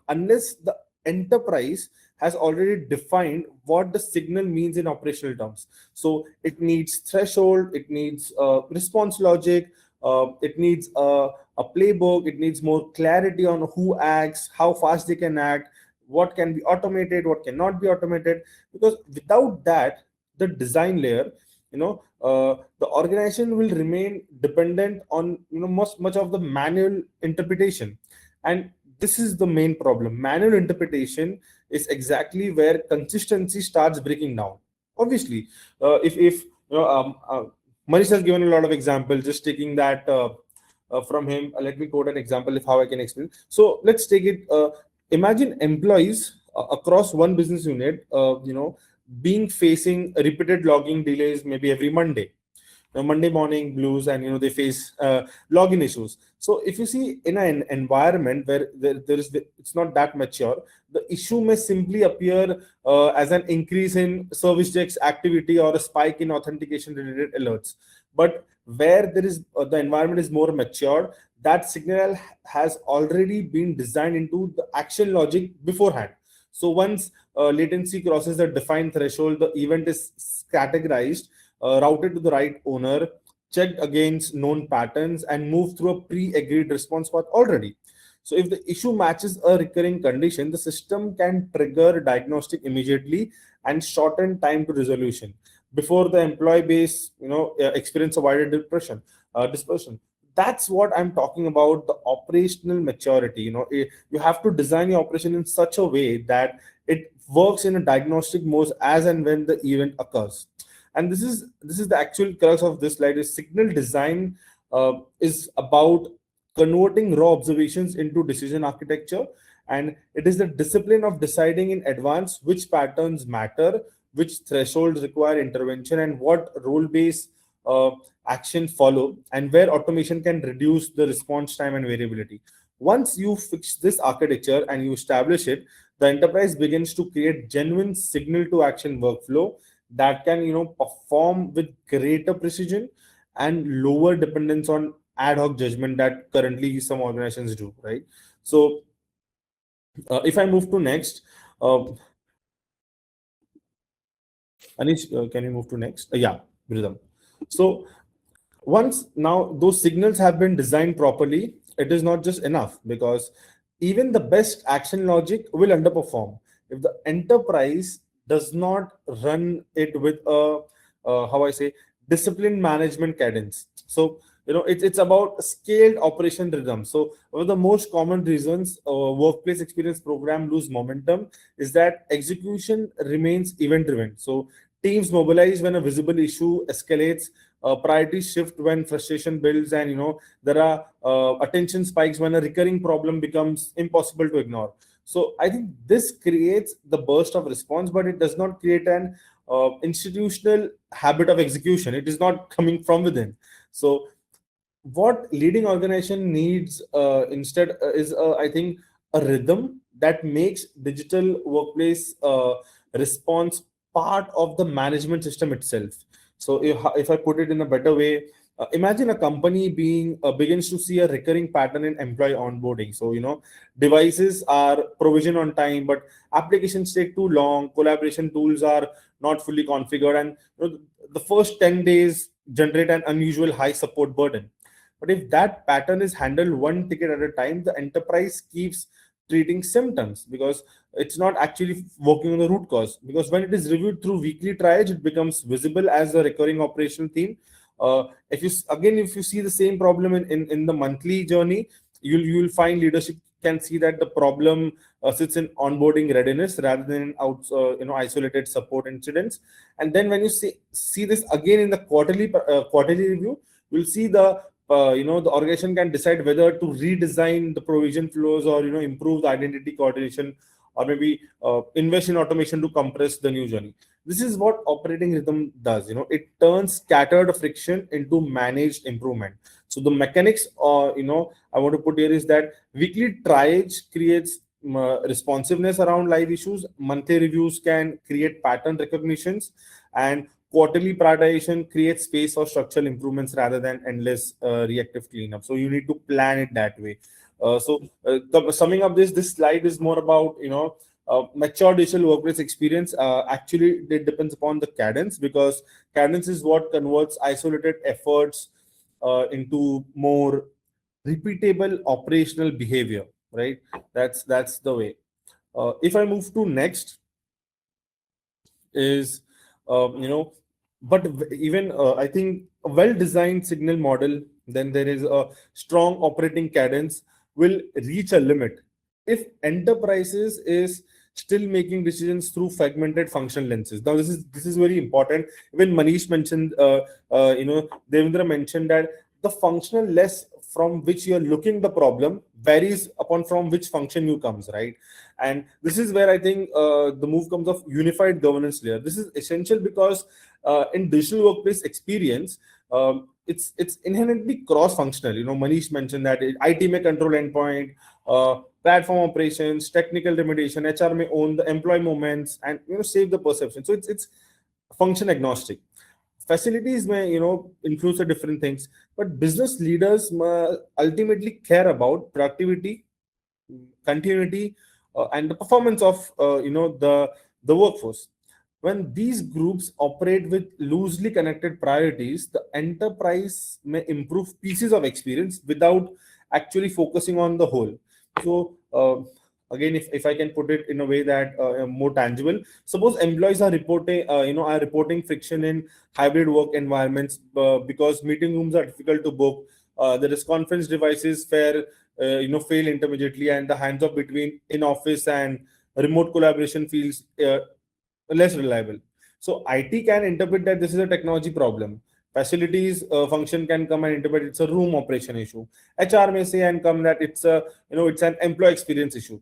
unless the enterprise has already defined what the signal means in operational terms. So it needs threshold, it needs response logic, it needs a playbook, it needs more clarity on who acts, how fast they can act, what can be automated, what cannot be automated. Because without that, the design layer, the organization will remain dependent on much of the manual interpretation. And this is the main problem. Manual interpretation is exactly where consistency starts breaking down. Obviously, if Manish has given a lot of examples, just taking that from him, let me quote an example of how I can explain. So let's take it. Imagine employees across one business unit, being facing repeated logging delays maybe every Monday. Monday morning blues, and they face login issues. So if you see in an environment where it's not that mature, the issue may simply appear as an increase in service checks activity or a spike in authentication related alerts. But where there is the environment is more matured, that signal has already been designed into the action logic beforehand. So once latency crosses the defined threshold, the event is categorized, routed to the right owner, checked against known patterns, and moved through a pre-agreed response path already. So if the issue matches a recurring condition, the system can trigger diagnostic immediately and shorten time to resolution before the employee base, experience a wider dispersion. That's what I'm talking about, the operational maturity. You have to design your operation in such a way that it works in a diagnostic mode as and when the event occurs. And this is the actual crux of this slide. Is signal design is about converting raw observations into decision architecture, and it is the discipline of deciding in advance which patterns matter, which thresholds require intervention, and what role-based action follow, and where automation can reduce the response time and variability. Once you fix this architecture and you establish it, the enterprise begins to create genuine signal to action workflow that can perform with greater precision and lower dependence on ad hoc judgment that currently some organizations do, right? So if I move to next, Anish, can you move to next? Yeah, Bridham. So once now those signals have been designed properly, it is not just enough, because even the best action logic will underperform if the enterprise does not run it with a how I say disciplined management cadence. So it's about scaled operation rhythm. So one of the most common reasons workplace experience program lose momentum is that execution remains event driven. So teams mobilize when a visible issue escalates, priorities shift when frustration builds, and there are attention spikes when a recurring problem becomes impossible to ignore. So I think this creates the burst of response, but it does not create an institutional habit of execution. It is not coming from within. So what leading organization needs instead is I think a rhythm that makes digital workplace response part of the management system itself. So if I put it in a better way, imagine a company being begins to see a recurring pattern in employee onboarding. So devices are provisioned on time, but applications take too long, collaboration tools are not fully configured, and the first 10 days generate an unusual high support burden. But if that pattern is handled one ticket at a time, the enterprise keeps treating symptoms because it's not actually working on the root cause. Because when it is reviewed through weekly triage, it becomes visible as a recurring operational theme. If you see the same problem in the monthly journey, you'll find leadership can see that the problem sits in onboarding readiness rather than in isolated support incidents. And then when you see this again in the quarterly review, you'll see the the organization can decide whether to redesign the provision flows, or improve the identity coordination, or maybe invest in automation to compress the new journey. This is what operating rhythm does. It turns scattered friction into managed improvement. So the mechanics I want to put here is that weekly triage creates responsiveness around live issues, monthly reviews can create pattern recognitions, and quarterly prioritization creates space for structural improvements rather than endless reactive cleanup. So you need to plan it that way. Summing up this slide is more about mature digital workplace experience. Actually, it depends upon the cadence, because cadence is what converts isolated efforts into more repeatable operational behavior. Right? That's the way. If I move to next is but even I think a well-designed signal model, then there is a strong operating cadence will reach a limit if enterprises is still making decisions through fragmented functional lenses. Now this is very important. Even Manish mentioned Devendra mentioned that the functional lens from which you're looking the problem varies upon from which function you comes, right? And this is where I think the move comes of unified governance layer. This is essential because in digital workplace experience, it's inherently cross-functional. Manish mentioned that IT may control endpoint, platform operations, technical remediation, HR may own the employee moments, and save the perception. So it's function agnostic. Facilities may, influence the different things, but business leaders ultimately care about productivity, continuity, and the performance of, the workforce. When these groups operate with loosely connected priorities, the enterprise may improve pieces of experience without actually focusing on the whole. So, again, if I can put it in a way that more tangible, suppose employees are reporting friction in hybrid work environments because meeting rooms are difficult to book. There is conference devices fail intermittently, and the hands off between in office and remote collaboration feels less reliable. So IT can interpret that this is a technology problem. Facilities function can come and interpret it's a room operation issue. HR may say and come that it's an employee experience issue.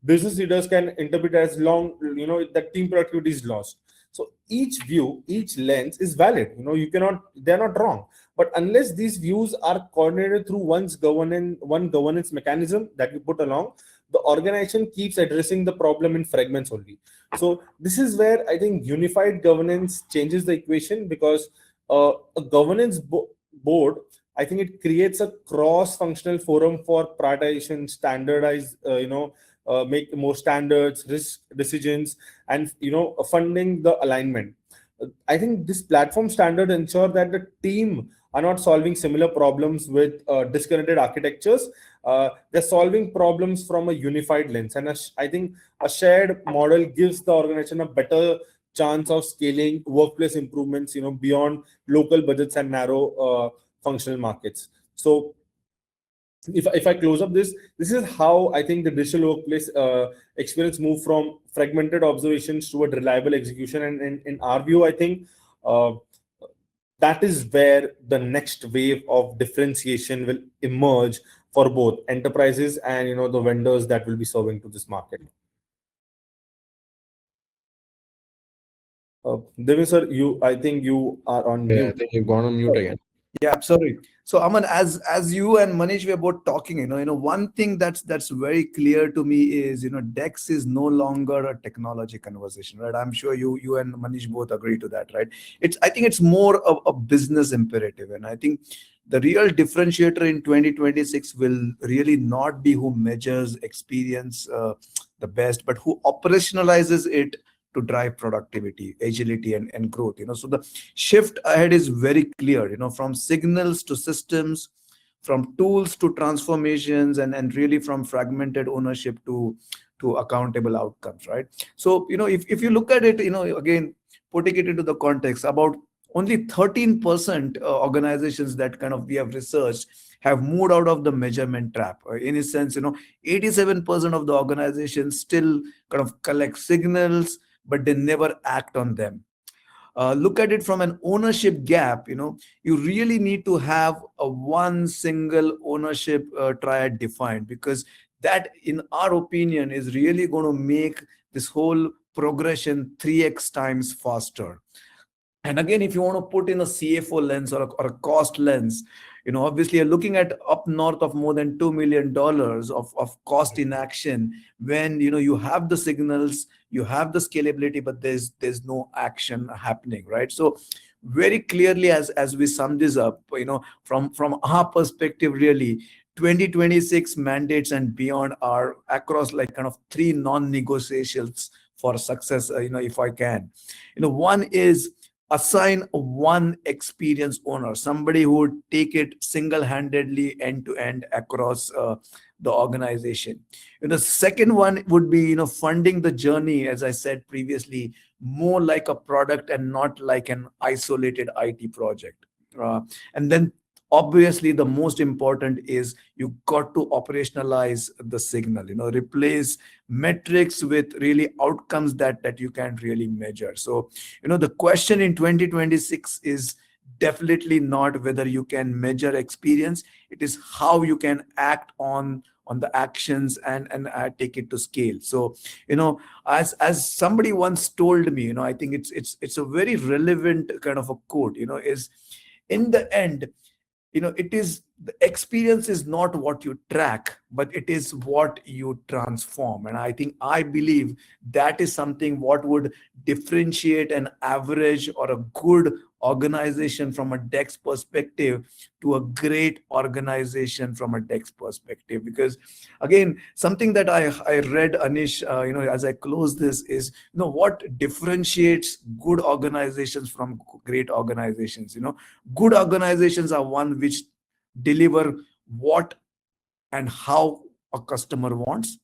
Business leaders can interpret as that team productivity is lost. So each view, each lens is valid. They're not wrong. But unless these views are coordinated through one governance mechanism that you put along, the organization keeps addressing the problem in fragments only. So this is where I think unified governance changes the equation, because a board, I think it creates a cross-functional forum for prioritization, standardize, make more standards, risk decisions, and funding the alignment. I think this platform standard ensure that the team are not solving similar problems with disconnected architectures. They're solving problems from a unified lens, and I think a shared model gives the organization a better chance of scaling workplace improvements, beyond local budgets and narrow functional markets. So, if I close up this is how I think the digital workplace experience move from fragmented observations toward reliable execution. And in our view, I think that is where the next wave of differentiation will emerge for both enterprises and the vendors that will be serving to this market. Devin sir, I think you are on Yeah, I mute. think you've gone on mute again. Yeah, sorry. So Aman, as you and Manish were both talking, one thing that's very clear to me is, DEX is no longer a technology conversation, right? I'm sure you and Manish both agree to that, right? I think it's more of a business imperative, and I think the real differentiator in 2026 will really not be who measures experience the best, but who operationalizes it to drive productivity, agility, and growth. So the shift ahead is very clear, from signals to systems, from tools to transformations, and really from fragmented ownership to accountable outcomes, right? So, if you look at it, again, putting it into the context, about only 13% organizations that kind of we have researched have moved out of the measurement trap. In a sense, 87% of the organizations still kind of collect signals, but they never act on them. Look at it from an ownership gap. You really need to have a one single ownership triad defined, because that, in our opinion, is really going to make this whole progression 3x times faster. And again, if you want to put in a CFO lens or a cost lens, obviously you're looking at up north of more than $2 million of cost in action when, you have the signals, you have the scalability, but there's no action happening, right? So very clearly, as we sum this up, from our perspective, really, 2026 mandates and beyond are across like kind of three non-negotiables for success, if I can. One is assign one experience owner, somebody who would take it single-handedly end to end across the organization. The second one would be, funding the journey, as I said previously, more like a product and not like an isolated IT project. And then obviously the most important is you got to operationalize the signal, replace metrics with really outcomes that you can really measure. So, the question in 2026 is definitely not whether you can measure experience. It is how you can act on the actions and take it to scale. So, as somebody once told me, I think it's a very relevant kind of a quote, is in the end, it is the experience is not what you track, but it is what you transform. And I believe that is something what would differentiate an average or a good organization from a DEX perspective to a great organization from a DEX perspective. Because again, something that I read, Anish, as I close this is, what differentiates good organizations from great organizations. Good organizations are one which deliver what and how a customer wants.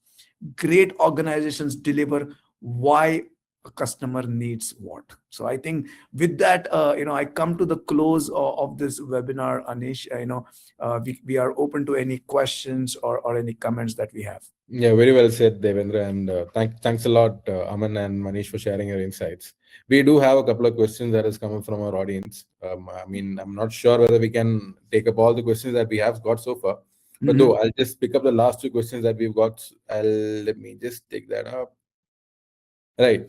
Great organizations deliver why a customer needs what. So I think with that, I come to the close of this webinar, Anish. We are open to any questions or any comments that we have. Yeah, very well said, Devendra, and thanks a lot, Aman and Manish, for sharing your insights. We do have a couple of questions that has come from our audience. I'm not sure whether we can take up all the questions that we have got so far, but though I'll just pick up the last two questions that we've got. Let me just take that up. Right.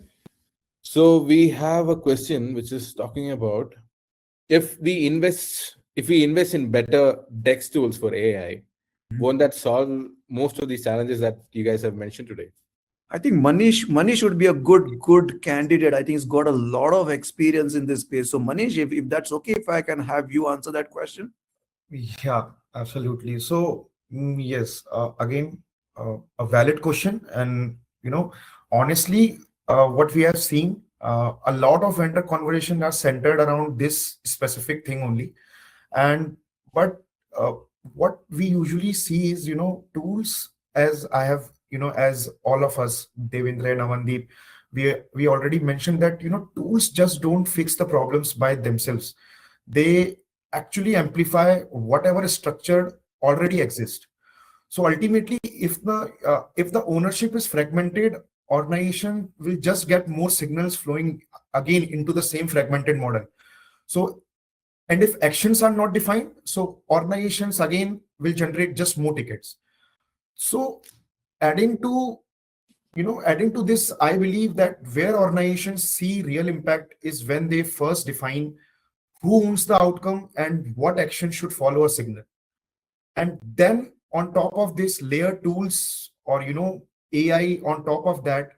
So we have a question which is talking about if we invest in better DEX tools for AI, won't that solve most of these challenges that you guys have mentioned today? I think Manish would be a good candidate. I think he's got a lot of experience in this space. So Manish, if that's okay, if I can have you answer that question. Yeah, absolutely. So yes, again, a valid question, and honestly, what we have seen, a lot of vendor conversations are centered around this specific thing only, but what we usually see is tools, as I have as all of us, Devendra and Amandeep, we already mentioned that tools just don't fix the problems by themselves. They actually amplify whatever structure already exists. So ultimately, if the ownership is fragmented, organization will just get more signals flowing again into the same fragmented model. So, and if actions are not defined, so organizations again will generate just more tickets. So adding to this, I believe that where organizations see real impact is when they first define who owns the outcome and what action should follow a signal. And then on top of this, layer tools or AI on top of that,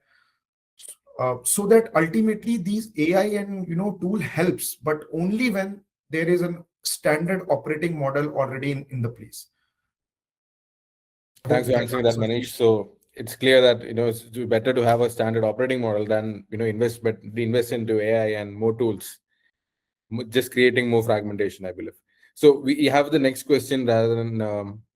so that ultimately these AI and tool helps, but only when there is a standard operating model already in the place. Thanks for answering that, Manish. So it's clear that it's better to have a standard operating model than invest into AI and more tools, just creating more fragmentation, I believe. So we have the next question rather than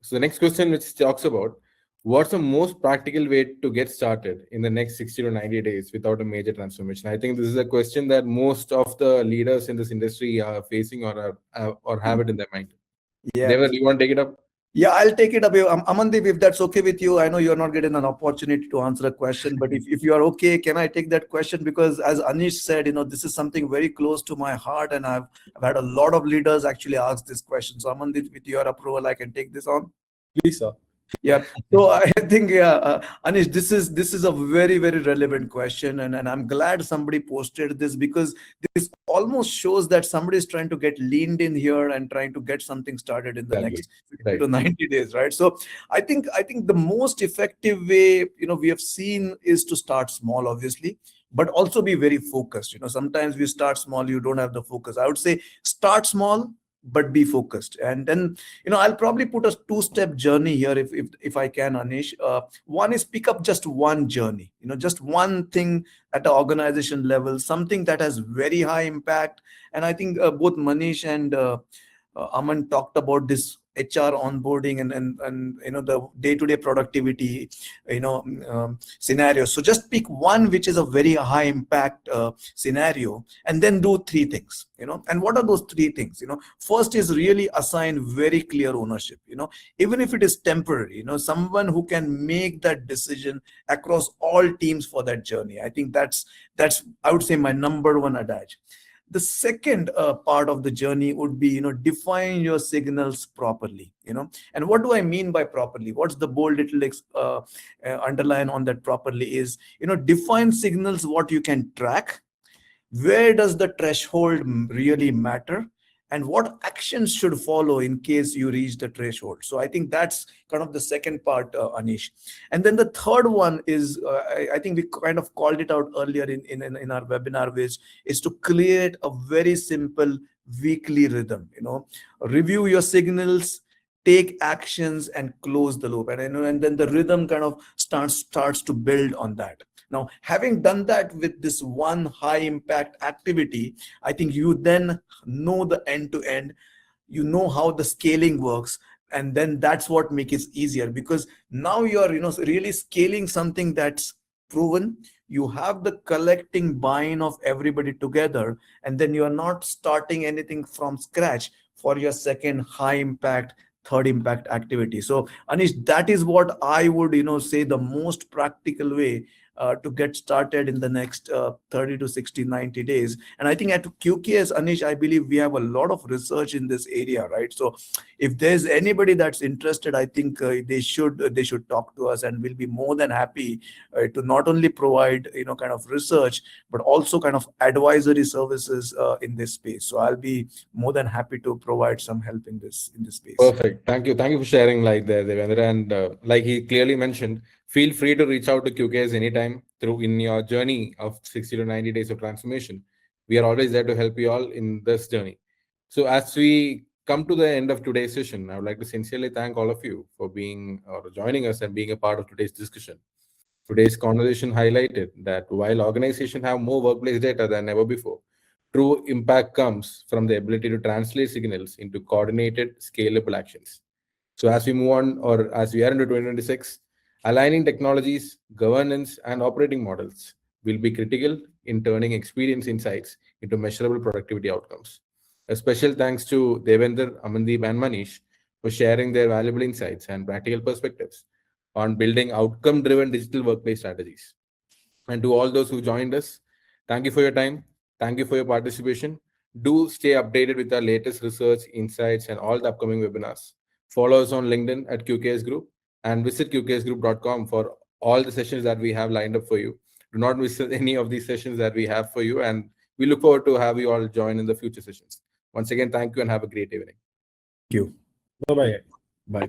so the next question, which talks about what's the most practical way to get started in the next 60 to 90 days without a major transformation. I think this is a question that most of the leaders in this industry are facing or have it in their mind. Yeah. Devendra, do you want to take it up? Yeah, I'll take it up. Amandeep, if that's okay with you, I know you're not getting an opportunity to answer a question, but if you are okay, can I take that question? Because as Anish said, this is something very close to my heart, and I've had a lot of leaders actually ask this question. So Amandeep, with your approval, I can take this on. Please, sir. Yeah. So I think, Anish, this is a very, very relevant question, and I'm glad somebody posted this, because this almost shows that somebody is trying to get leaned in here and trying to get something started in the next 50 to 90 days, right? So I think the most effective way we have seen is to start small, obviously, but also be very focused. Sometimes we start small, you don't have the focus. I would say start small, but be focused. And then I'll probably put a two-step journey here if I can, Anish. One is pick up just one journey, just one thing at the organization level, something that has very high impact. And I think both Manish and Aman talked about this HR onboarding and the day-to-day productivity scenario. So just pick one which is a very high impact scenario, and then do three things. And what are those three things? First is really assign very clear ownership. Even if it is temporary, someone who can make that decision across all teams for that journey. I think that's I would say my number one adage. The second part of the journey would be, define your signals properly, and what do I mean by properly? What's the bold little underline on that properly is, define signals, what you can track, where does the threshold really matter, and what actions should follow in case you reach the threshold. So I think that's kind of the second part, Anish. And then the third one is, I think we kind of called it out earlier in our webinar, which is to create a very simple weekly rhythm. Review your signals, take actions, and close the loop. And then the rhythm kind of starts to build on that. Now, having done that with this one high impact activity, I think you then know the end to end, you know how the scaling works, and then that's what makes it easier, because now you're really scaling something that's proven. You have the collecting buy-in of everybody together, and then you're not starting anything from scratch for your second high impact, third impact activity. So Anish, that is what I would say the most practical way to get started in the next 30 to 60, 90 days. And I think at QKS, Anish, I believe we have a lot of research in this area, right? So if there's anybody that's interested, I think they should talk to us, and we'll be more than happy to not only provide kind of research, but also kind of advisory services in this space. So I'll be more than happy to provide some help in this space. Perfect. Thank you for sharing like that, Devendra. And like he clearly mentioned, feel free to reach out to QKS anytime in your journey of 60 to 90 days of transformation. We are always there to help you all in this journey. So as we come to the end of today's session, I would like to sincerely thank all of you for joining us and being a part of today's discussion. Today's conversation highlighted that while organizations have more workplace data than ever before, true impact comes from the ability to translate signals into coordinated, scalable actions. So as we move on, or as we are into 2026, aligning technologies, governance, and operating models will be critical in turning experience insights into measurable productivity outcomes. A special thanks to Devendra, Amandeep, and Manish for sharing their valuable insights and practical perspectives on building outcome-driven digital workplace strategies. And to all those who joined us, thank you for your time. Thank you for your participation. Do stay updated with our latest research, insights, and all the upcoming webinars. Follow us on LinkedIn at QKS Group and visit qksgroup.com for all the sessions that we have lined up for you. Do not miss any of these sessions that we have for you, and we look forward to have you all join in the future sessions. Once again, thank you and have a great evening. Thank you. Bye-bye. Bye.